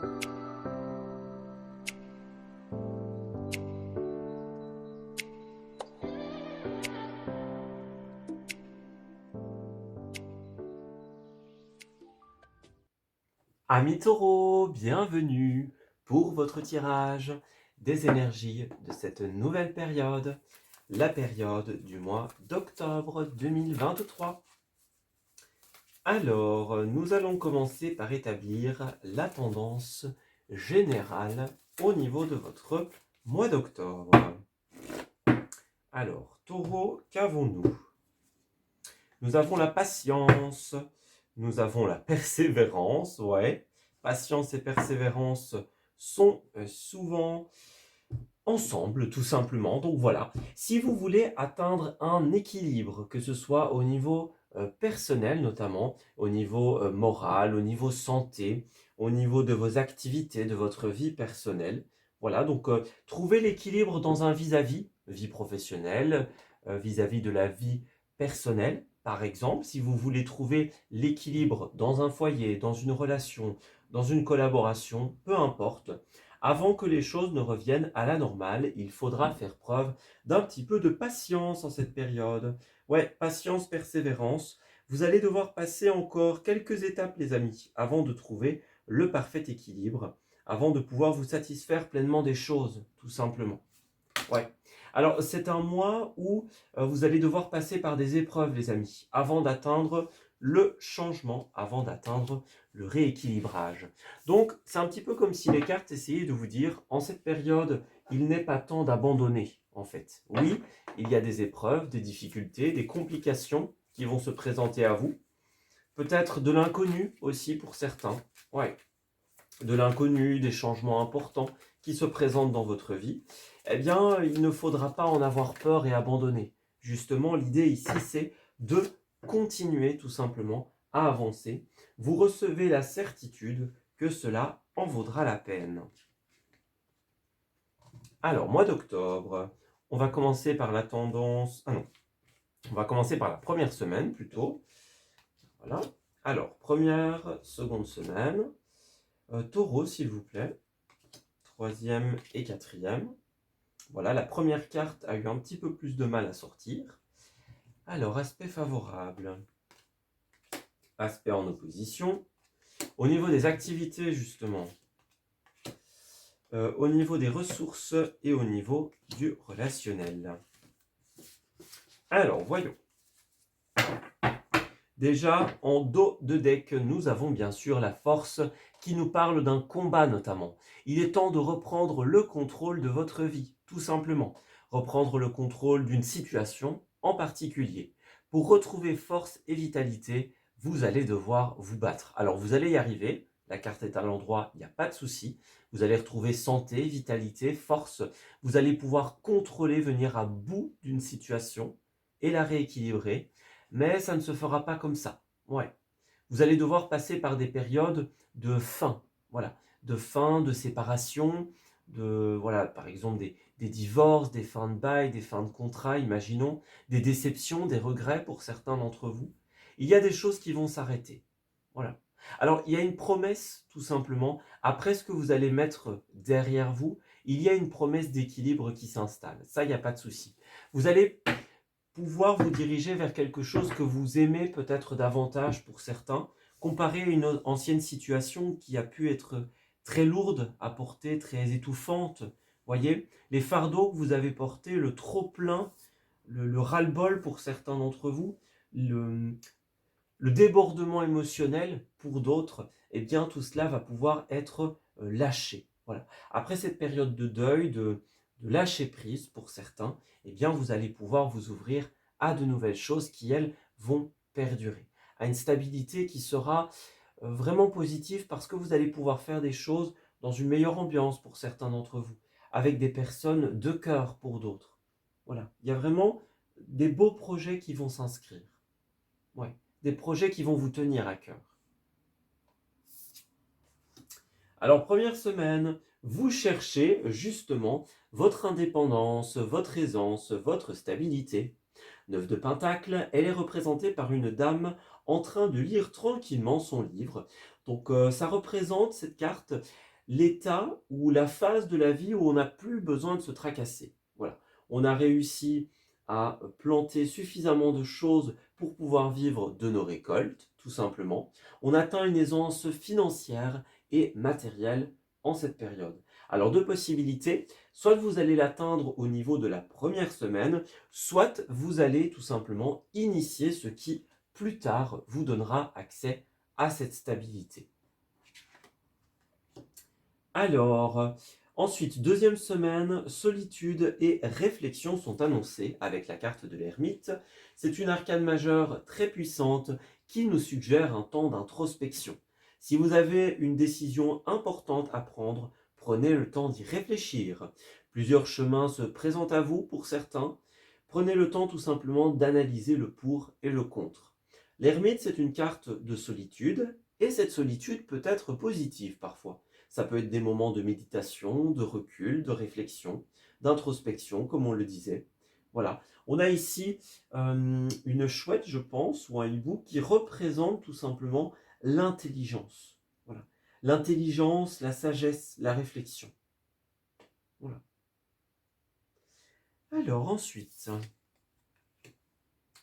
Amis taureaux, bienvenue pour votre tirage des énergies de cette nouvelle période, la période du mois d'octobre 2023. Alors, nous allons commencer par établir la tendance générale au niveau de votre mois d'octobre. Alors, taureau, qu'avons-nous? Nous avons la patience, nous avons la persévérance, ouais. Patience et persévérance sont souvent ensemble, tout simplement. Donc voilà, si vous voulez atteindre un équilibre, que ce soit au niveau personnel notamment, au niveau moral, au niveau santé, au niveau de vos activités, de votre vie personnelle, voilà, donc trouver l'équilibre dans un vis-à-vis, vie professionnelle, vis-à-vis de la vie personnelle. Par exemple, si vous voulez trouver l'équilibre dans un foyer, dans une relation, dans une collaboration, peu importe, avant que les choses ne reviennent à la normale, il faudra faire preuve d'un petit peu de patience en cette période. Ouais, patience, persévérance. Vous allez devoir passer encore quelques étapes, les amis, avant de trouver le parfait équilibre, avant de pouvoir vous satisfaire pleinement des choses, tout simplement. Ouais. Alors, c'est un mois où vous allez devoir passer par des épreuves, les amis, avant d'atteindre le changement, avant d'atteindre le rééquilibrage. Donc, c'est un petit peu comme si les cartes essayaient de vous dire, en cette période, il n'est pas temps d'abandonner, en fait. Oui, il y a des épreuves, des difficultés, des complications qui vont se présenter à vous. Peut-être de l'inconnu aussi pour certains. Ouais, de l'inconnu, des changements importants qui se présentent dans votre vie, eh bien, il ne faudra pas en avoir peur et abandonner. Justement, l'idée ici, c'est de continuer tout simplement à avancer. Vous recevez la certitude que cela en vaudra la peine. Alors, mois d'octobre, on va commencer par la tendance... Ah non, on va commencer par la première semaine plutôt. Voilà. Alors, première, seconde semaine. Taureau, s'il vous plaît. Troisième et quatrième. Voilà, la première carte a eu un petit peu plus de mal à sortir. Alors, aspect favorable. Aspect en opposition. Au niveau des activités, justement. Au niveau des ressources et au niveau du relationnel. Alors, voyons. Déjà, en dos de deck, nous avons bien sûr la force qui nous parle d'un combat notamment. Il est temps de reprendre le contrôle de votre vie, tout simplement. Reprendre le contrôle d'une situation en particulier. Pour retrouver force et vitalité, vous allez devoir vous battre. Alors vous allez y arriver, la carte est à l'endroit, il n'y a pas de souci. Vous allez retrouver santé, vitalité, force. Vous allez pouvoir contrôler, venir à bout d'une situation et la rééquilibrer. Mais ça ne se fera pas comme ça. Ouais. Vous allez devoir passer par des périodes de fin. Voilà. De fin, de séparation, de, voilà, par exemple des divorces, des fins de bail, des fins de contrat, imaginons, des déceptions, des regrets pour certains d'entre vous. Il y a des choses qui vont s'arrêter. Voilà. Alors, il y a une promesse, tout simplement. Après ce que vous allez mettre derrière vous, il y a une promesse d'équilibre qui s'installe. Ça, il n'y a pas de souci. Vous allez pouvoir vous diriger vers quelque chose que vous aimez peut-être davantage pour certains, comparé à une ancienne situation qui a pu être très lourde à porter, très étouffante. Voyez, les fardeaux que vous avez portés, le trop-plein, le ras-le-bol pour certains d'entre vous, le débordement émotionnel pour d'autres, eh bien tout cela va pouvoir être lâché. Voilà. Après cette période de deuil, de lâcher prise pour certains, eh bien vous allez pouvoir vous ouvrir à de nouvelles choses qui, elles, vont perdurer. À une stabilité qui sera vraiment positive parce que vous allez pouvoir faire des choses dans une meilleure ambiance pour certains d'entre vous, avec des personnes de cœur pour d'autres. Voilà. Il y a vraiment des beaux projets qui vont s'inscrire. Ouais. Des projets qui vont vous tenir à cœur. Alors, première semaine, vous cherchez justement votre indépendance, votre aisance, votre stabilité. 9 de Pentacle, elle est représentée par une dame en train de lire tranquillement son livre. Donc ça représente cette carte l'état ou la phase de la vie où on n'a plus besoin de se tracasser. Voilà. On a réussi à planter suffisamment de choses pour pouvoir vivre de nos récoltes, tout simplement. On atteint une aisance financière et matérielle en cette période. Alors, deux possibilités, soit vous allez l'atteindre au niveau de la première semaine, soit vous allez tout simplement initier ce qui, plus tard, vous donnera accès à cette stabilité. Alors, ensuite, deuxième semaine, solitude et réflexion sont annoncées avec la carte de l'ermite. C'est une arcane majeure très puissante qui nous suggère un temps d'introspection. Si vous avez une décision importante à prendre, prenez le temps d'y réfléchir. Plusieurs chemins se présentent à vous pour certains. Prenez le temps tout simplement d'analyser le pour et le contre. L'ermite, c'est une carte de solitude, et cette solitude peut être positive parfois. Ça peut être des moments de méditation, de recul, de réflexion, d'introspection, comme on le disait. Voilà. On a ici une chouette, je pense, ou un hibou qui représente tout simplement l'intelligence. Voilà. L'intelligence, la sagesse, la réflexion. Voilà. Alors ensuite,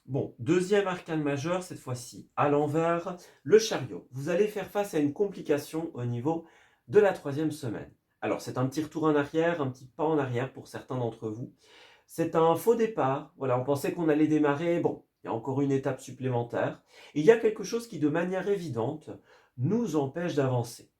bon, deuxième arcane majeur, cette fois-ci, à l'envers, le chariot. Vous allez faire face à une complication au niveau de la troisième semaine. Alors, c'est un petit retour en arrière, un petit pas en arrière pour certains d'entre vous. C'est un faux départ. Voilà, on pensait qu'on allait démarrer. Bon, il y a encore une étape supplémentaire. Il y a quelque chose qui, de manière évidente, nous empêche d'avancer.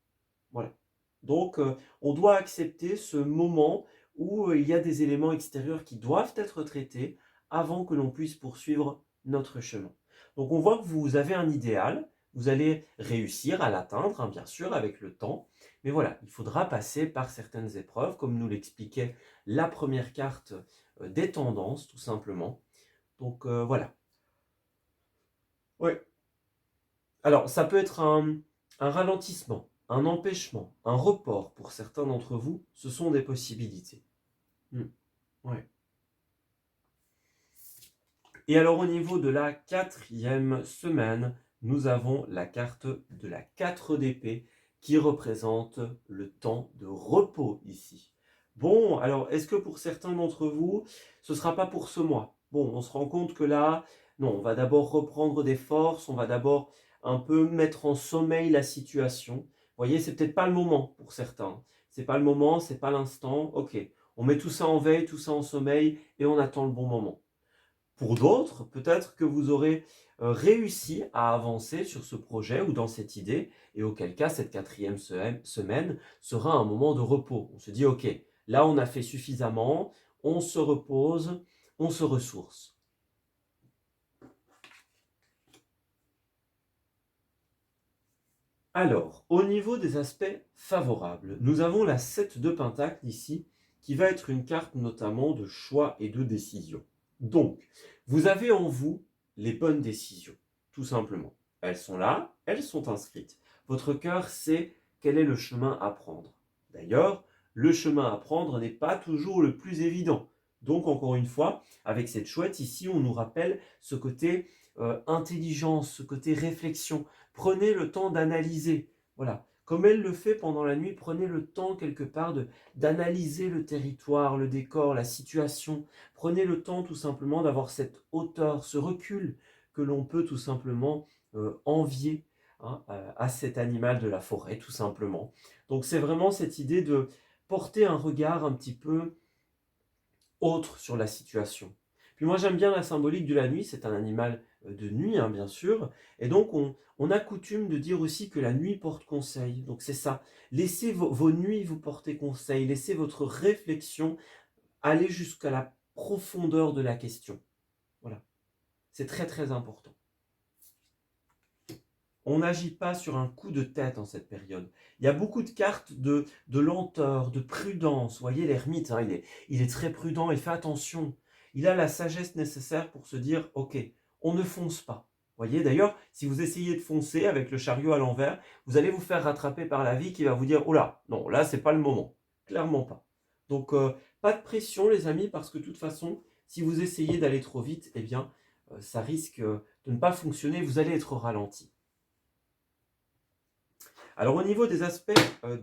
Voilà. Donc, on doit accepter ce moment où il y a des éléments extérieurs qui doivent être traités avant que l'on puisse poursuivre notre chemin. Donc, on voit que vous avez un idéal, vous allez réussir à l'atteindre, hein, bien sûr, avec le temps. Mais voilà, il faudra passer par certaines épreuves, comme nous l'expliquait la première carte des tendances, tout simplement. Donc, voilà. Ouais. Alors, ça peut être un ralentissement, un empêchement, un report pour certains d'entre vous, ce sont des possibilités. Ouais. Et alors, au niveau de la quatrième semaine, nous avons la carte de la 4 d'épée qui représente le temps de repos ici. Bon, alors, est-ce que pour certains d'entre vous, ce ne sera pas pour ce mois? Bon, on se rend compte que là, non, on va d'abord reprendre des forces, on va d'abord un peu mettre en sommeil la situation. Vous voyez, c'est peut-être pas le moment pour certains. C'est pas le moment, c'est pas l'instant. Ok, on met tout ça en veille, tout ça en sommeil et on attend le bon moment. Pour d'autres, peut-être que vous aurez réussi à avancer sur ce projet ou dans cette idée, et auquel cas cette quatrième semaine sera un moment de repos. On se dit, ok, là on a fait suffisamment, on se repose, on se ressource. Alors, au niveau des aspects favorables, nous avons la 7 de Pentacle ici, qui va être une carte notamment de choix et de décision. Donc, vous avez en vous les bonnes décisions, tout simplement. Elles sont là, elles sont inscrites. Votre cœur sait quel est le chemin à prendre. D'ailleurs, le chemin à prendre n'est pas toujours le plus évident. Donc, encore une fois, avec cette chouette ici, on nous rappelle ce côté intelligence, ce côté réflexion. Prenez le temps d'analyser. Voilà. Comme elle le fait pendant la nuit, prenez le temps quelque part d'analyser le territoire, le décor, la situation. Prenez le temps tout simplement d'avoir cette hauteur, ce recul que l'on peut tout simplement envier, hein, à cet animal de la forêt, tout simplement. Donc c'est vraiment cette idée de porter un regard un petit peu autre sur la situation. Puis moi j'aime bien la symbolique de la nuit, c'est un animal de nuit, hein, bien sûr, et donc on a coutume de dire aussi que la nuit porte conseil. Donc c'est ça, laissez vos nuits vous porter conseil, laissez votre réflexion aller jusqu'à la profondeur de la question. Voilà, c'est très très important. On n'agit pas sur un coup de tête en cette période. Il y a beaucoup de cartes de lenteur, de prudence. Vous voyez, l'ermite, hein, il est très prudent, il fait attention. Il a la sagesse nécessaire pour se dire, ok, on ne fonce pas. Vous voyez, d'ailleurs, si vous essayez de foncer avec le chariot à l'envers, vous allez vous faire rattraper par la vie qui va vous dire, oh là, non, là, c'est pas le moment. Clairement pas. Donc, pas de pression, les amis, parce que de toute façon, si vous essayez d'aller trop vite, eh bien, ça risque de ne pas fonctionner, vous allez être ralenti. Alors au niveau des aspects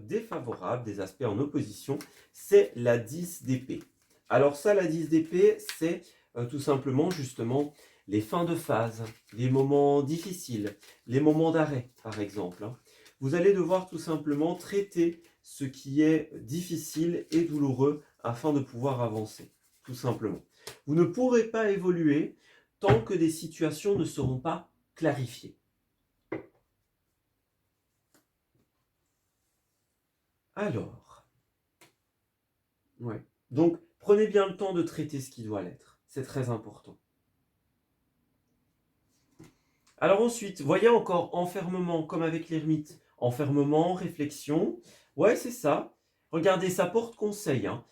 défavorables, des aspects en opposition, c'est la 10 d'épée. Alors ça, la 10 d'épée, c'est tout simplement justement les fins de phase, les moments difficiles, les moments d'arrêt par exemple, hein. Vous allez devoir tout simplement traiter ce qui est difficile et douloureux afin de pouvoir avancer, tout simplement. Vous ne pourrez pas évoluer tant que des situations ne seront pas clarifiées. Alors, ouais. Donc, prenez bien le temps de traiter ce qui doit l'être. C'est très important. Alors ensuite, voyez encore enfermement, comme avec l'ermite. Enfermement, réflexion. Ouais, c'est ça. Regardez, ça porte conseil, hein.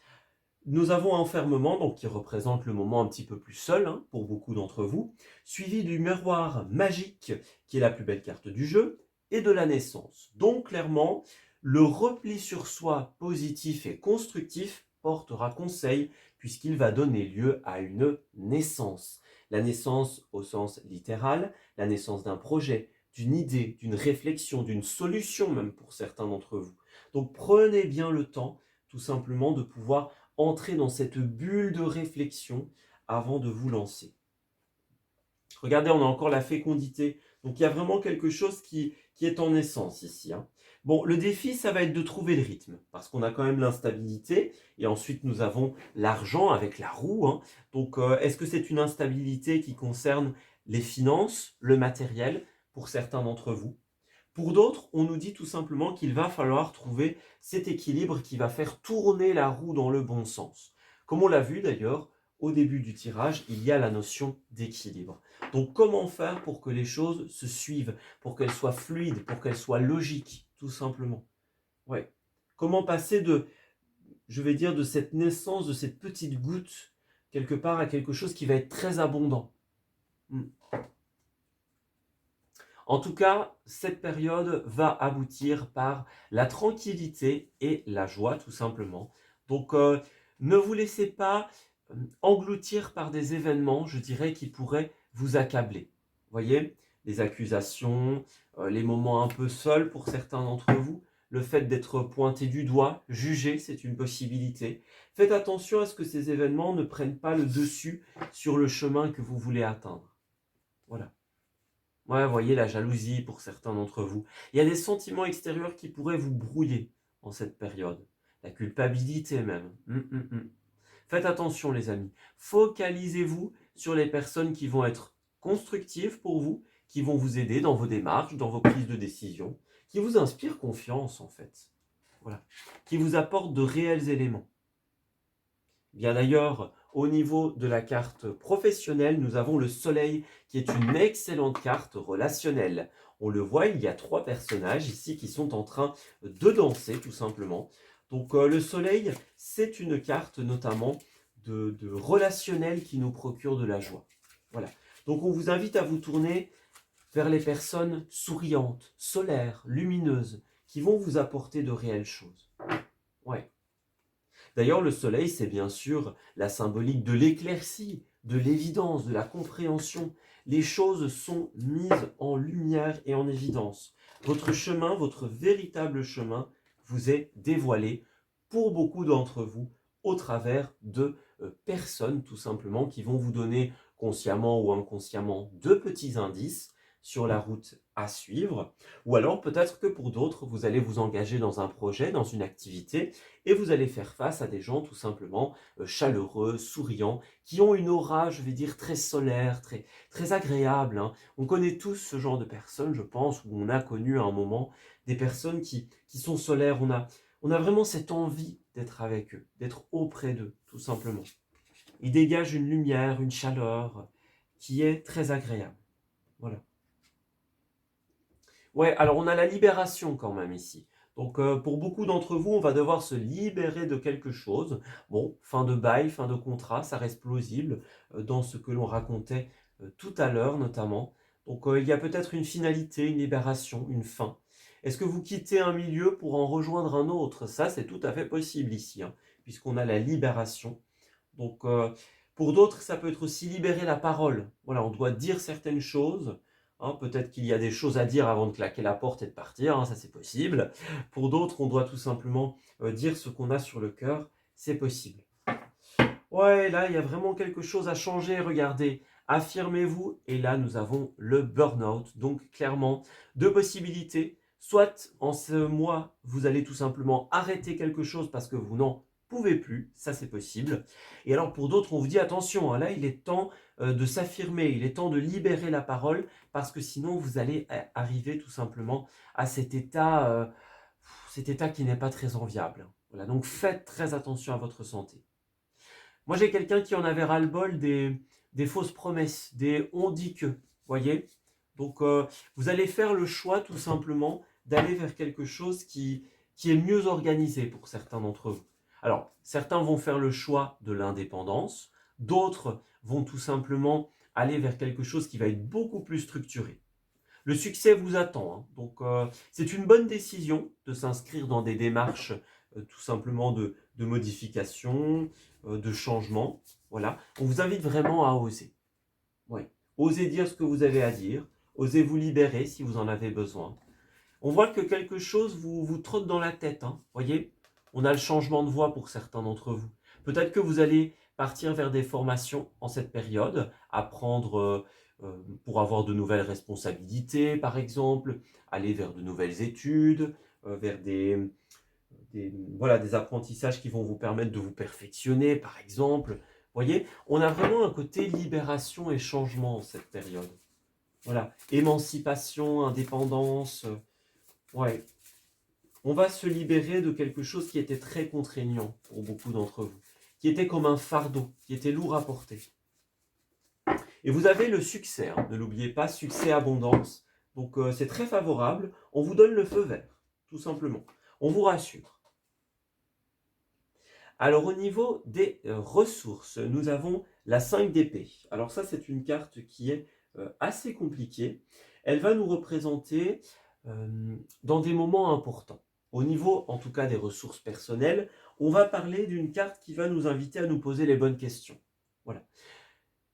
Nous avons enfermement, donc qui représente le moment un petit peu plus seul, hein, pour beaucoup d'entre vous, suivi du miroir magique, qui est la plus belle carte du jeu, et de la naissance. Donc clairement, le repli sur soi positif et constructif portera conseil, puisqu'il va donner lieu à une naissance. La naissance au sens littéral, la naissance d'un projet, d'une idée, d'une réflexion, d'une solution même pour certains d'entre vous. Donc prenez bien le temps, tout simplement, de pouvoir entrer dans cette bulle de réflexion avant de vous lancer. Regardez, on a encore la fécondité. Donc il y a vraiment quelque chose qui est en essence ici, hein. Bon, le défi, ça va être de trouver le rythme, parce qu'on a quand même l'instabilité, et ensuite nous avons l'argent avec la roue, hein. Donc est-ce que c'est une instabilité qui concerne les finances, le matériel, pour certains d'entre vous? Pour d'autres, on nous dit tout simplement qu'il va falloir trouver cet équilibre qui va faire tourner la roue dans le bon sens. Comme on l'a vu d'ailleurs, au début du tirage, il y a la notion d'équilibre. Donc comment faire pour que les choses se suivent, pour qu'elles soient fluides, pour qu'elles soient logiques, tout simplement. Ouais. Comment passer de, je vais dire, de cette naissance, de cette petite goutte, quelque part, à quelque chose qui va être très abondant. En tout cas, cette période va aboutir par la tranquillité et la joie, tout simplement. Donc, ne vous laissez pas engloutir par des événements, je dirais, qui pourraient vous accabler. Voyez, les accusations, les moments un peu seuls pour certains d'entre vous, le fait d'être pointé du doigt, jugé, c'est une possibilité. Faites attention à ce que ces événements ne prennent pas le dessus sur le chemin que vous voulez atteindre. Voilà. Ouais, voyez la jalousie pour certains d'entre vous. Il y a des sentiments extérieurs qui pourraient vous brouiller en cette période. La culpabilité même. Faites attention les amis. Focalisez-vous sur les personnes qui vont être constructives pour vous, qui vont vous aider dans vos démarches, dans vos prises de décision, qui vous inspirent confiance en fait. Voilà. Qui vous apportent de réels éléments. Bien d'ailleurs, au niveau de la carte professionnelle, nous avons le soleil qui est une excellente carte relationnelle. On le voit, il y a 3 personnages ici qui sont en train de danser tout simplement. Donc le soleil, c'est une carte notamment de relationnel qui nous procure de la joie. Voilà. Donc on vous invite à vous tourner vers les personnes souriantes, solaires, lumineuses, qui vont vous apporter de réelles choses. Ouais. D'ailleurs, le soleil, c'est bien sûr la symbolique de l'éclaircie, de l'évidence, de la compréhension. Les choses sont mises en lumière et en évidence. Votre chemin, votre véritable chemin, vous est dévoilé pour beaucoup d'entre vous au travers de personnes tout simplement qui vont vous donner consciemment ou inconsciemment de petits indices sur la route à suivre. Ou alors peut-être que pour d'autres, vous allez vous engager dans un projet, dans une activité, et vous allez faire face à des gens tout simplement chaleureux, souriants, qui ont une aura, je vais dire, très solaire, très, très agréable, hein. On connaît tous ce genre de personnes, je pense, ou on a connu à un moment des personnes qui sont solaires. On a vraiment cette envie d'être avec eux, d'être auprès d'eux, tout simplement. Ils dégagent une lumière, une chaleur qui est très agréable. Voilà. Ouais, alors on a la libération quand même ici. Donc pour beaucoup d'entre vous, on va devoir se libérer de quelque chose. Bon, fin de bail, fin de contrat, ça reste plausible dans ce que l'on racontait tout à l'heure notamment. Donc il y a peut-être une finalité, une libération, une fin. Est-ce que vous quittez un milieu pour en rejoindre un autre? Ça, c'est tout à fait possible ici, hein, puisqu'on a la libération. Donc pour d'autres, ça peut être aussi libérer la parole. Voilà, on doit dire certaines choses hein. Peut-être qu'il y a des choses à dire avant de claquer la porte et de partir, hein, ça c'est possible. Pour d'autres, on doit tout simplement dire ce qu'on a sur le cœur, c'est possible. Ouais, là, il y a vraiment quelque chose à changer, regardez. Affirmez-vous, et là, nous avons le burn-out. Donc, clairement, deux possibilités. Soit, en ce mois, vous allez tout simplement arrêter quelque chose parce que vous n'en pouvez plus, ça c'est possible. Et alors, pour d'autres, on vous dit, attention, hein, là, il est temps de s'affirmer, il est temps de libérer la parole, parce que sinon, vous allez arriver tout simplement à cet état qui n'est pas très enviable. Voilà, donc faites très attention à votre santé. Moi, j'ai quelqu'un qui en avait ras-le-bol des fausses promesses, des on dit que, voyez. Donc, vous allez faire le choix tout simplement d'aller vers quelque chose qui est mieux organisé pour certains d'entre vous. Alors, certains vont faire le choix de l'indépendance, d'autres vont tout simplement aller vers quelque chose qui va être beaucoup plus structuré. Le succès vous attend, hein. Donc, c'est une bonne décision de s'inscrire dans des démarches tout simplement de modification, de changement. Voilà. On vous invite vraiment à oser. Ouais. Osez dire ce que vous avez à dire. Osez vous libérer si vous en avez besoin. On voit que quelque chose vous trotte dans la tête, hein. Voyez, on a le changement de voie pour certains d'entre vous. Peut-être que vous allez partir vers des formations en cette période, apprendre pour avoir de nouvelles responsabilités, par exemple, aller vers de nouvelles études, vers voilà, des apprentissages qui vont vous permettre de vous perfectionner, par exemple. Voyez, on a vraiment un côté libération et changement en cette période. Voilà, émancipation, indépendance. Ouais, on va se libérer de quelque chose qui était très contraignant pour beaucoup d'entre vous, qui était comme un fardeau, qui était lourd à porter. Et vous avez le succès, hein, ne l'oubliez pas, succès, abondance. Donc c'est très favorable, on vous donne le feu vert, tout simplement. On vous rassure. Alors au niveau des ressources, nous avons la 5 d'épée. Alors ça c'est une carte qui est assez compliquée. Elle va nous représenter dans des moments importants. Au niveau en tout cas des ressources personnelles, on va parler d'une carte qui va nous inviter à nous poser les bonnes questions. Voilà.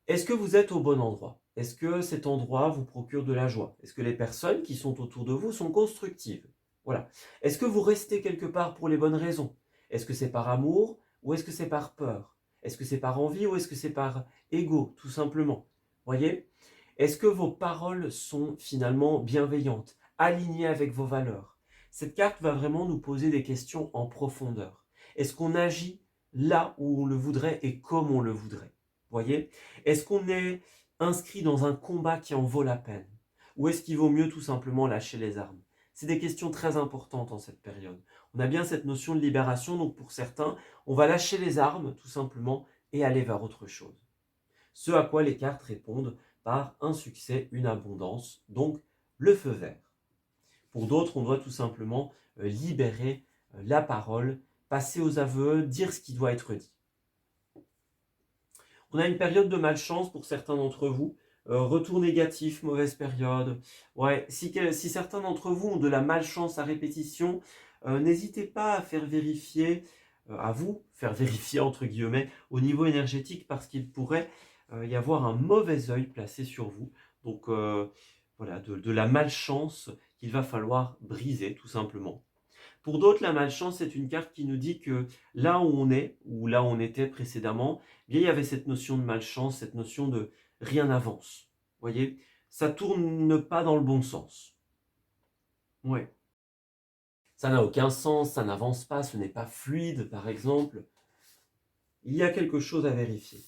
Est-ce que vous êtes au bon endroit? Est-ce que cet endroit vous procure de la joie? Est-ce que les personnes qui sont autour de vous sont constructives? Voilà. Est-ce que vous restez quelque part pour les bonnes raisons? Est-ce que c'est par amour ou est-ce que c'est par peur? Est-ce que c'est par envie ou est-ce que c'est par ego, tout simplement? Voyez? Est-ce que vos paroles sont finalement bienveillantes, alignées avec vos valeurs? Cette carte va vraiment nous poser des questions en profondeur. Est-ce qu'on agit là où on le voudrait et comme on le voudrait? Voyez? Est-ce qu'on est inscrit dans un combat qui en vaut la peine? Ou est-ce qu'il vaut mieux tout simplement lâcher les armes? C'est des questions très importantes en cette période. On a bien cette notion de libération, donc pour certains, on va lâcher les armes tout simplement et aller vers autre chose. Ce à quoi les cartes répondent par un succès, une abondance, donc le feu vert. Pour d'autres, on doit tout simplement libérer la parole, passer aux aveux, dire ce qui doit être dit. On a une période de malchance pour certains d'entre vous. Retour négatif, mauvaise période. Ouais, si certains d'entre vous ont de la malchance à répétition, n'hésitez pas à faire vérifier, à vous faire vérifier entre guillemets au niveau énergétique parce qu'il pourrait y avoir un mauvais œil placé sur vous. Donc voilà, de la malchance qu'il va falloir briser tout simplement. Pour d'autres, la malchance est une carte qui nous dit que là où on est, ou là où on était précédemment, eh bien, il y avait cette notion de malchance, cette notion de rien n'avance. Vous voyez, ça tourne pas dans le bon sens. Ouais. Ça n'a aucun sens, ça n'avance pas, ce n'est pas fluide, par exemple. Il y a quelque chose à vérifier.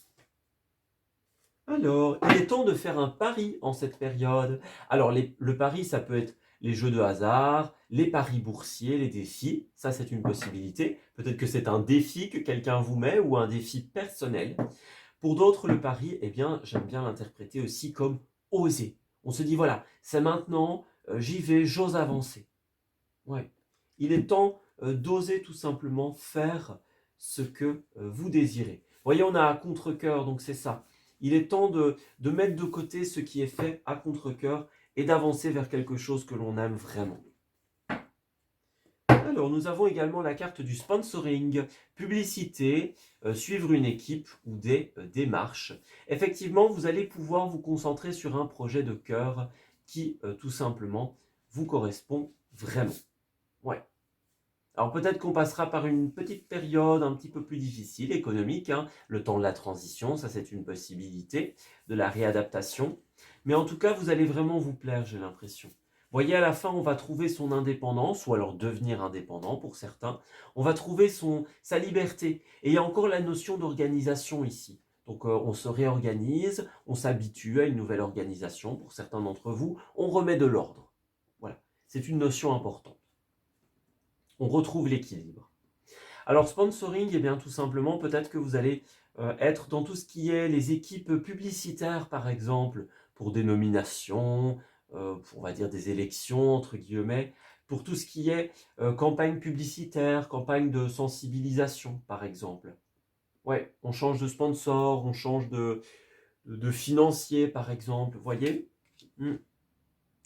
Alors, il est temps de faire un pari en cette période. Alors, le pari, ça peut être les jeux de hasard, les paris boursiers, les défis. Ça, c'est une possibilité. Peut-être que c'est un défi que quelqu'un vous met ou un défi personnel. Pour d'autres, le pari, eh bien, j'aime bien l'interpréter aussi comme oser. On se dit, voilà, c'est maintenant, j'y vais, j'ose avancer. Ouais. Il est temps d'oser tout simplement faire ce que vous désirez. Vous voyez, on a à contre-cœur, donc c'est ça. Il est temps de mettre de côté ce qui est fait à contre-cœur et d'avancer vers quelque chose que l'on aime vraiment. Alors, nous avons également la carte du sponsoring, publicité, suivre une équipe ou des démarches. Effectivement, vous allez pouvoir vous concentrer sur un projet de cœur qui, tout simplement, vous correspond vraiment. Ouais. Alors peut-être qu'on passera par une petite période un petit peu plus difficile, économique, hein, le temps de la transition, ça c'est une possibilité, de la réadaptation. Mais en tout cas, vous allez vraiment vous plaire, j'ai l'impression. Vous voyez, à la fin, on va trouver son indépendance, ou alors devenir indépendant pour certains. On va trouver sa liberté. Et il y a encore la notion d'organisation ici. Donc on se réorganise, on s'habitue à une nouvelle organisation. Pour certains d'entre vous, on remet de l'ordre. Voilà, c'est une notion importante. On retrouve l'équilibre. Alors sponsoring, eh bien tout simplement, peut-être que vous allez être dans tout ce qui est les équipes publicitaires, par exemple, pour des nominations, pour, on va dire des élections, entre guillemets, pour tout ce qui est campagne publicitaire, campagne de sensibilisation, par exemple. Ouais, on change de sponsor, on change de financier, par exemple, vous voyez.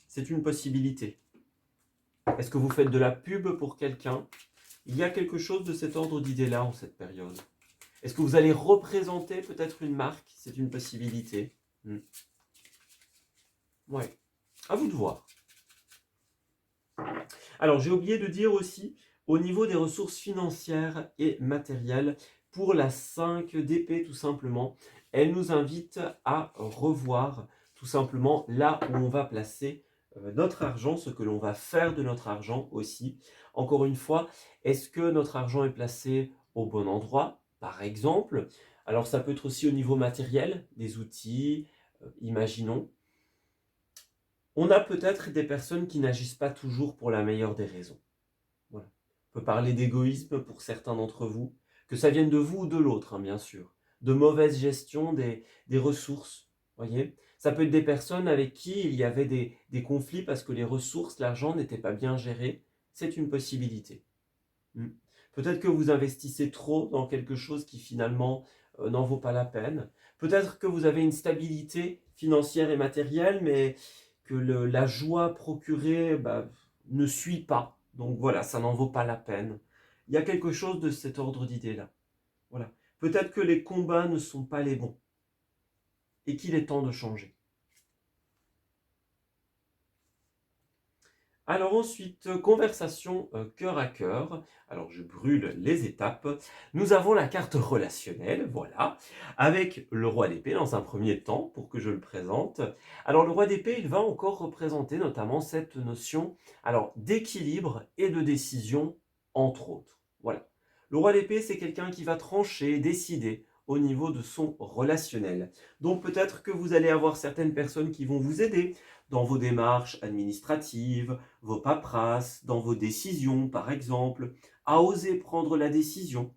C'est une possibilité. Est-ce que vous faites de la pub pour quelqu'un? Il y a quelque chose de cet ordre d'idée-là en cette période. Est-ce que vous allez représenter peut-être une marque? C'est une possibilité. Ouais, à vous de voir. Alors, j'ai oublié de dire aussi, au niveau des ressources financières et matérielles, pour la 5 d'épée tout simplement, elle nous invite à revoir tout simplement là où on va placer notre argent, ce que l'on va faire de notre argent aussi. Encore une fois, est-ce que notre argent est placé au bon endroit, par exemple? Alors ça peut être aussi au niveau matériel, des outils, imaginons. On a peut-être des personnes qui n'agissent pas toujours pour la meilleure des raisons. Voilà. On peut parler d'égoïsme pour certains d'entre vous, que ça vienne de vous ou de l'autre, hein, bien sûr. De mauvaise gestion des ressources, voyez. Ça peut être des personnes avec qui il y avait des conflits parce que les ressources, l'argent n'était pas bien géré. C'est une possibilité. Peut-être que vous investissez trop dans quelque chose qui finalement n'en vaut pas la peine. Peut-être que vous avez une stabilité financière et matérielle, mais que la joie procurée ne suit pas. Donc voilà, ça n'en vaut pas la peine. Il y a quelque chose de cet ordre d'idée-là. Voilà. Peut-être que les combats ne sont pas les bons et qu'il est temps de changer. Alors ensuite, conversation cœur à cœur. Alors je brûle les étapes. Nous avons la carte relationnelle, voilà, avec le roi d'épée dans un premier temps, pour que je le présente. Alors le roi d'épée, il va encore représenter notamment cette notion d'équilibre et de décision, entre autres. Voilà. Le roi d'épée, c'est quelqu'un qui va trancher, décider au niveau de son relationnel. Donc peut-être que vous allez avoir certaines personnes qui vont vous aider dans vos démarches administratives, vos paperasses, dans vos décisions, par exemple, à oser prendre la décision.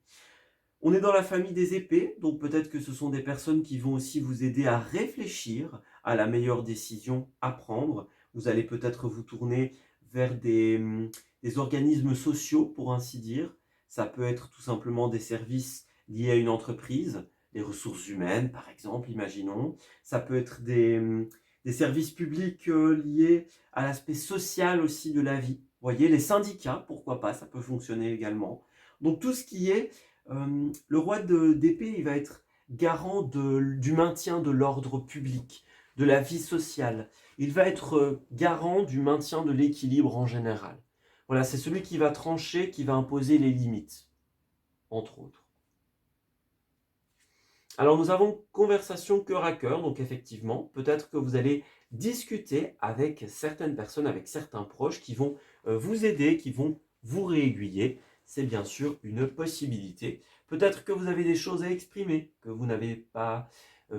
On est dans la famille des épées, donc peut-être que ce sont des personnes qui vont aussi vous aider à réfléchir à la meilleure décision à prendre. Vous allez peut-être vous tourner vers des organismes sociaux, pour ainsi dire. Ça peut être tout simplement des services liés à une entreprise, les ressources humaines, par exemple, imaginons. Ça peut être des services publics liés à l'aspect social aussi de la vie. Vous voyez, les syndicats, pourquoi pas, ça peut fonctionner également. Donc tout ce qui est le roi d'épée, il va être garant du maintien de l'ordre public, de la vie sociale. Il va être garant du maintien de l'équilibre en général. Voilà, c'est celui qui va trancher, qui va imposer les limites, entre autres. Alors nous avons conversation cœur à cœur, donc effectivement, peut-être que vous allez discuter avec certaines personnes, avec certains proches qui vont vous aider, qui vont vous réaiguiller. C'est bien sûr une possibilité. Peut-être que vous avez des choses à exprimer que vous n'avez pas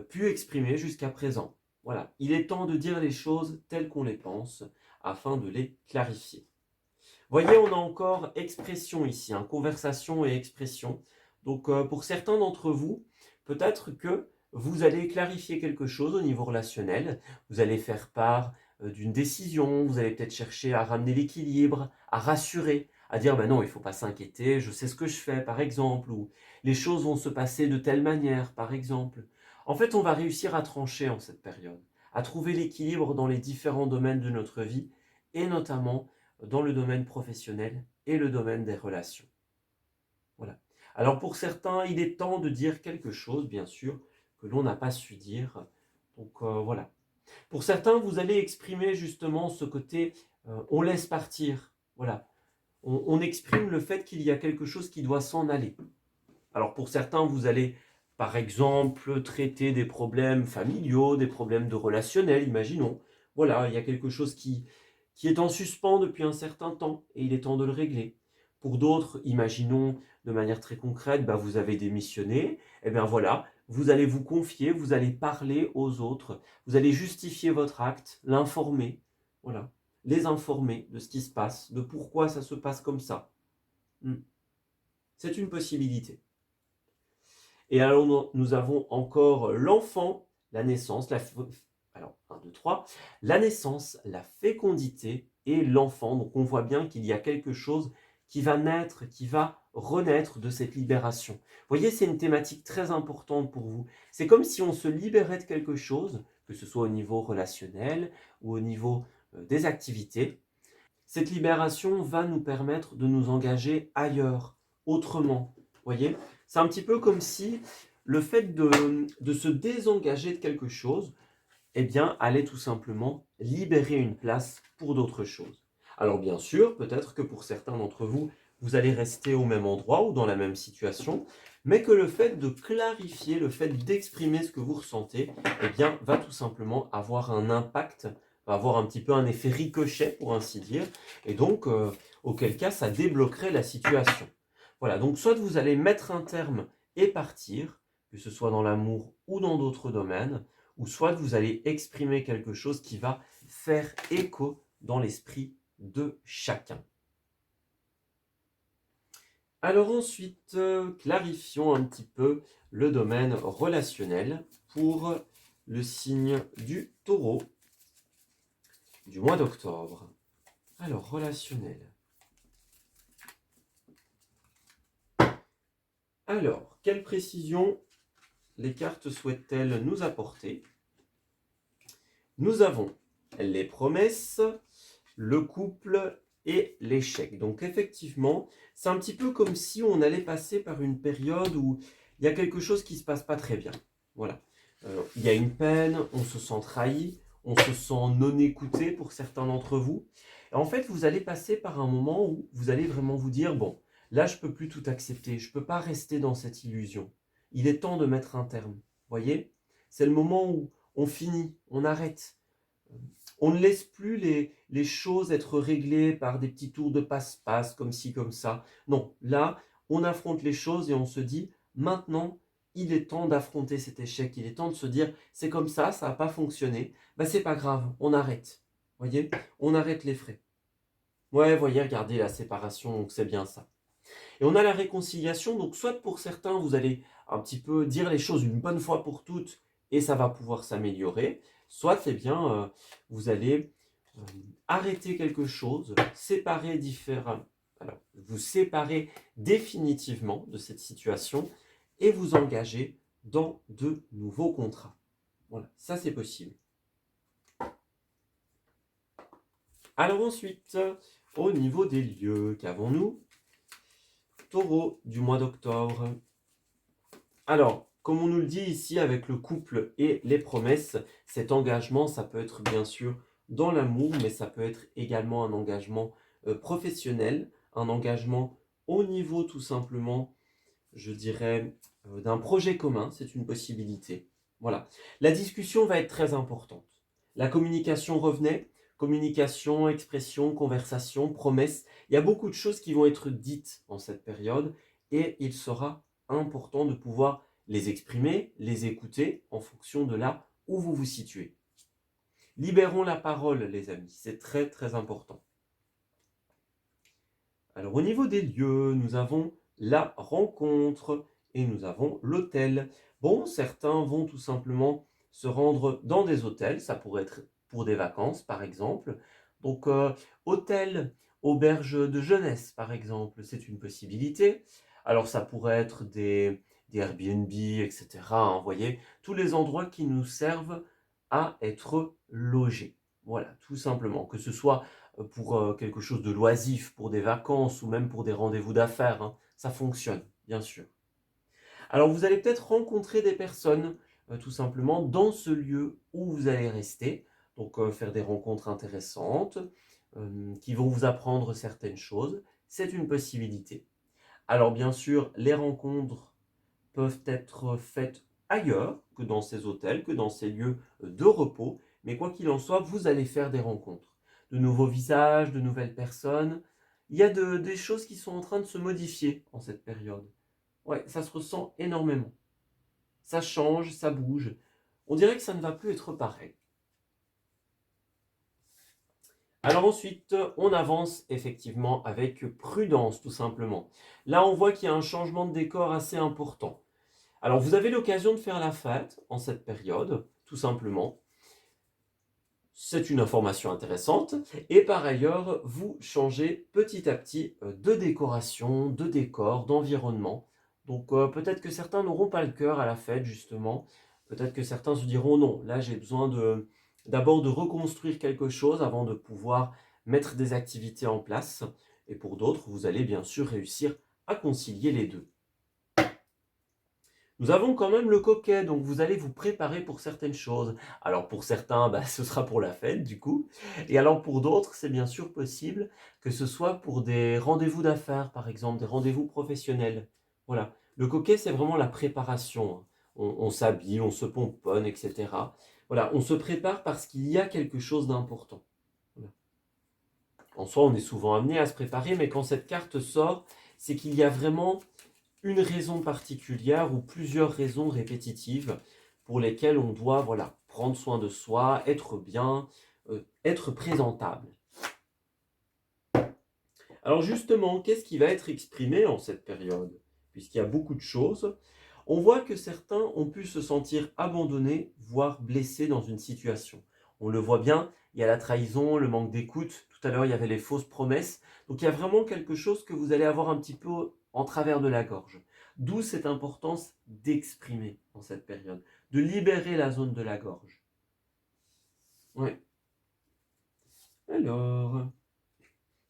pu exprimer jusqu'à présent. Voilà, il est temps de dire les choses telles qu'on les pense afin de les clarifier. Voyez, on a encore expression ici, hein, conversation et expression. Donc pour certains d'entre vous, peut-être que vous allez clarifier quelque chose au niveau relationnel, vous allez faire part d'une décision, vous allez peut-être chercher à ramener l'équilibre, à rassurer, à dire non, il ne faut pas s'inquiéter, je sais ce que je fais par exemple, ou les choses vont se passer de telle manière par exemple. En fait, on va réussir à trancher en cette période, à trouver l'équilibre dans les différents domaines de notre vie, et notamment dans le domaine professionnel et le domaine des relations. Voilà. Alors pour certains, il est temps de dire quelque chose, bien sûr, que l'on n'a pas su dire. Donc voilà. Pour certains, vous allez exprimer justement ce côté, on laisse partir, voilà. On exprime le fait qu'il y a quelque chose qui doit s'en aller. Alors pour certains, vous allez, par exemple, traiter des problèmes familiaux, des problèmes de relationnel, imaginons. Voilà, il y a quelque chose qui est en suspens depuis un certain temps et il est temps de le régler. Pour d'autres, imaginons de manière très concrète, bah, vous avez démissionné, et bien voilà, vous allez vous confier, vous allez parler aux autres, vous allez justifier votre acte, l'informer, voilà, les informer de ce qui se passe, de pourquoi ça se passe comme ça. Hmm. C'est une possibilité. Et alors, nous avons encore l'enfant, la naissance, alors, 1, 2, 3, la naissance, la fécondité et l'enfant. Donc, on voit bien qu'il y a quelque chose qui va naître, qui va renaître de cette libération. Vous voyez, c'est une thématique très importante pour vous. C'est comme si on se libérait de quelque chose, que ce soit au niveau relationnel ou au niveau des activités. Cette libération va nous permettre de nous engager ailleurs, autrement. Vous voyez, c'est un petit peu comme si le fait de se désengager de quelque chose, eh bien, allait tout simplement libérer une place pour d'autres choses. Alors bien sûr, peut-être que pour certains d'entre vous, vous allez rester au même endroit ou dans la même situation, mais que le fait de clarifier, le fait d'exprimer ce que vous ressentez, eh bien, va tout simplement avoir un impact, va avoir un petit peu un effet ricochet, pour ainsi dire, et donc, auquel cas, ça débloquerait la situation. Voilà, donc soit vous allez mettre un terme et partir, que ce soit dans l'amour ou dans d'autres domaines, ou soit vous allez exprimer quelque chose qui va faire écho dans l'esprit de chacun. Alors ensuite, clarifions un petit peu le domaine relationnel pour le signe du Taureau du mois d'octobre. Alors, relationnel. Alors, quelle précision les cartes souhaitent-elles nous apporter? Nous avons les promesses, le couple et l'échec. Donc effectivement, c'est un petit peu comme si on allait passer par une période où il y a quelque chose qui ne se passe pas très bien. Voilà. Il y a une peine, on se sent trahi, on se sent non écouté pour certains d'entre vous. Et en fait, vous allez passer par un moment où vous allez vraiment vous dire, bon, là, je ne peux plus tout accepter, je ne peux pas rester dans cette illusion. Il est temps de mettre un terme. Voyez? C'est le moment où on finit, on arrête. On ne laisse plus les choses être réglées par des petits tours de passe-passe, comme ci, comme ça. Non, là, on affronte les choses et on se dit, maintenant, il est temps d'affronter cet échec. Il est temps de se dire, c'est comme ça n'a pas fonctionné. Ben, c'est pas grave, on arrête. Voyez, on arrête les frais. Ouais, voyez, regardez la séparation, donc c'est bien ça. Et on a la réconciliation, donc soit pour certains, vous allez un petit peu dire les choses une bonne fois pour toutes et ça va pouvoir s'améliorer, soit eh bien, vous allez euh, arrêter quelque chose, séparer différents, alors vous séparer définitivement de cette situation et vous engager dans de nouveaux contrats. Voilà, ça c'est possible. Alors ensuite, au niveau des lieux, qu'avons-nous? Taureau du mois d'octobre. Alors, comme on nous le dit ici avec le couple et les promesses, cet engagement, ça peut être bien sûr dans l'amour, mais ça peut être également un engagement professionnel, un engagement au niveau tout simplement, je dirais, d'un projet commun, c'est une possibilité. Voilà. La discussion va être très importante. La communication revenait, communication, expression, conversation, promesse. Il y a beaucoup de choses qui vont être dites en cette période et il sera important de pouvoir les exprimer, les écouter en fonction de là où vous vous situez. Libérons la parole, les amis, c'est très très important. Alors au niveau des lieux, nous avons la rencontre et nous avons l'hôtel. Bon, certains vont tout simplement se rendre dans des hôtels, ça pourrait être pour des vacances par exemple. Donc hôtel, auberge de jeunesse par exemple, c'est une possibilité. Alors ça pourrait être des Airbnb, etc. Hein, vous voyez, tous les endroits qui nous servent à être logés. Voilà, tout simplement. Que ce soit pour quelque chose de loisif, pour des vacances ou même pour des rendez-vous d'affaires, hein, ça fonctionne, bien sûr. Alors vous allez peut-être rencontrer des personnes tout simplement dans ce lieu où vous allez rester. Donc faire des rencontres intéressantes qui vont vous apprendre certaines choses, c'est une possibilité. Alors bien sûr, les rencontres peuvent être faites ailleurs que dans ces hôtels, que dans ces lieux de repos, mais quoi qu'il en soit, vous allez faire des rencontres. De nouveaux visages, de nouvelles personnes. Il y a des choses qui sont en train de se modifier en cette période. Ouais, ça se ressent énormément. Ça change, ça bouge. On dirait que ça ne va plus être pareil. Alors ensuite, on avance effectivement avec prudence, tout simplement. Là, on voit qu'il y a un changement de décor assez important. Alors, vous avez l'occasion de faire la fête en cette période, tout simplement. C'est une information intéressante. Et par ailleurs, vous changez petit à petit de décoration, de décor, d'environnement. Donc peut-être que certains n'auront pas le cœur à la fête, justement. Peut-être que certains se diront non, là j'ai besoin d'abord de reconstruire quelque chose avant de pouvoir mettre des activités en place. Et pour d'autres, vous allez bien sûr réussir à concilier les deux. Nous avons quand même le coquet, donc vous allez vous préparer pour certaines choses. Alors pour certains, ce sera pour la fête du coup. Et alors pour d'autres, c'est bien sûr possible que ce soit pour des rendez-vous d'affaires, par exemple, des rendez-vous professionnels. Voilà. Le coquet, c'est vraiment la préparation, hein. On s'habille, on se pomponne, etc. Voilà, on se prépare parce qu'il y a quelque chose d'important. Voilà. En soi, on est souvent amené à se préparer, mais quand cette carte sort, c'est qu'il y a vraiment une raison particulière ou plusieurs raisons répétitives pour lesquelles on doit voilà, prendre soin de soi, être bien, être présentable. Alors justement, qu'est-ce qui va être exprimé en cette période? Puisqu'il y a beaucoup de choses, on voit que certains ont pu se sentir abandonnés, voire blessés dans une situation. On le voit bien, il y a la trahison, le manque d'écoute. Tout à l'heure, il y avait les fausses promesses. Donc il y a vraiment quelque chose que vous allez avoir un petit peu en travers de la gorge. D'où cette importance d'exprimer en cette période, de libérer la zone de la gorge. Ouais. Alors,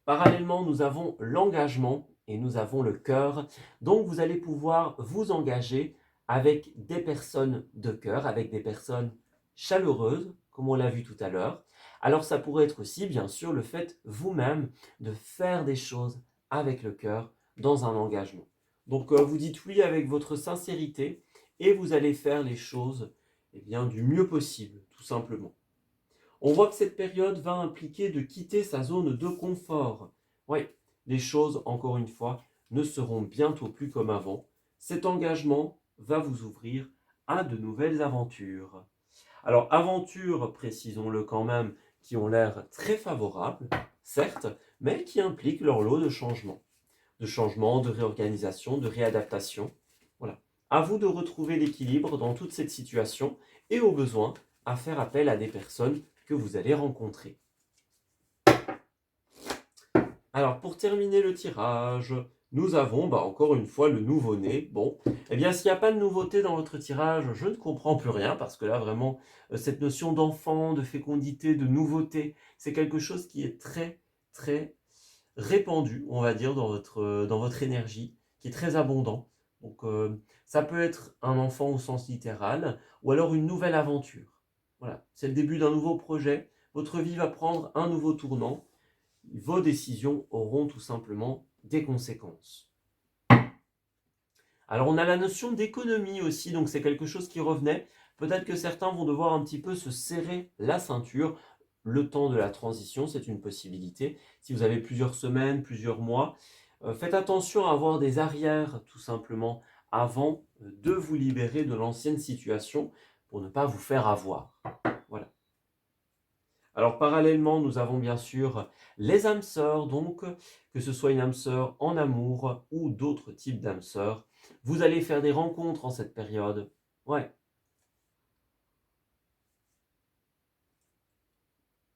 parallèlement, nous avons l'engagement et nous avons le cœur. Donc, vous allez pouvoir vous engager avec des personnes de cœur, avec des personnes chaleureuses, comme on l'a vu tout à l'heure. Alors, ça pourrait être aussi, bien sûr, le fait vous-même de faire des choses avec le cœur dans un engagement. Donc, vous dites oui avec votre sincérité et vous allez faire les choses bien, du mieux possible, tout simplement. On voit que cette période va impliquer de quitter sa zone de confort. Oui, les choses, encore une fois, ne seront bientôt plus comme avant. Cet engagement va vous ouvrir à de nouvelles aventures. Alors, aventures, précisons-le quand même, qui ont l'air très favorables, certes, mais qui impliquent leur lot de changements. De changements, de réorganisation, de réadaptation. Voilà. À vous de retrouver l'équilibre dans toute cette situation et au besoin à faire appel à des personnes que vous allez rencontrer. Alors, pour terminer le tirage, nous avons encore une fois le nouveau-né. Bon, eh bien, s'il n'y a pas de nouveauté dans votre tirage, je ne comprends plus rien parce que là, vraiment, cette notion d'enfant, de fécondité, de nouveauté, c'est quelque chose qui est très, très répandu, on va dire, dans votre énergie, qui est très abondant. Donc, ça peut être un enfant au sens littéral ou alors une nouvelle aventure. Voilà, c'est le début d'un nouveau projet. Votre vie va prendre un nouveau tournant. Vos décisions auront tout simplement des conséquences. Alors on a la notion d'économie aussi, donc c'est quelque chose qui revenait. Peut-être que certains vont devoir un petit peu se serrer la ceinture. Le temps de la transition, c'est une possibilité. Si vous avez plusieurs semaines, plusieurs mois, faites attention à avoir des arrières tout simplement avant de vous libérer de l'ancienne situation pour ne pas vous faire avoir. Voilà. Alors parallèlement, nous avons bien sûr les âmes sœurs, donc que ce soit une âme sœur en amour ou d'autres types d'âmes sœurs. Vous allez faire des rencontres en cette période. Ouais.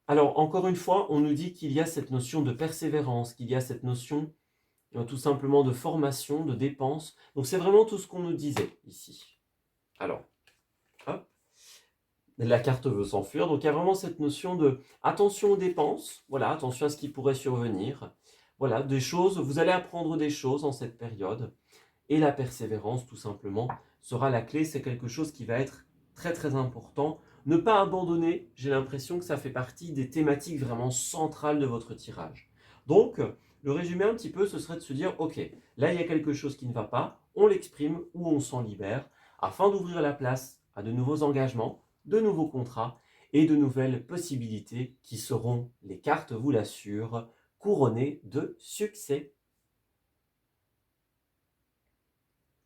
Alors encore une fois, on nous dit qu'il y a cette notion de persévérance, qu'il y a cette notion tout simplement de formation, de dépense. Donc c'est vraiment tout ce qu'on nous disait ici. Alors, hop. La carte veut s'enfuir, donc il y a vraiment cette notion de attention aux dépenses, voilà, attention à ce qui pourrait survenir. Voilà, des choses, vous allez apprendre des choses en cette période. Et la persévérance, tout simplement, sera la clé. C'est quelque chose qui va être très très important. Ne pas abandonner, j'ai l'impression que ça fait partie des thématiques vraiment centrales de votre tirage. Donc, le résumé un petit peu, ce serait de se dire, ok, là il y a quelque chose qui ne va pas, on l'exprime ou on s'en libère, afin d'ouvrir la place à de nouveaux engagements, de nouveaux contrats et de nouvelles possibilités qui seront, les cartes vous l'assurent, couronnées de succès.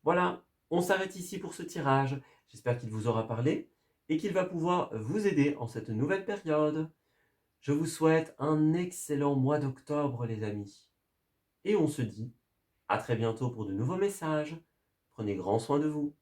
Voilà, on s'arrête ici pour ce tirage. J'espère qu'il vous aura parlé et qu'il va pouvoir vous aider en cette nouvelle période. Je vous souhaite un excellent mois d'octobre, les amis. Et on se dit à très bientôt pour de nouveaux messages. Prenez grand soin de vous.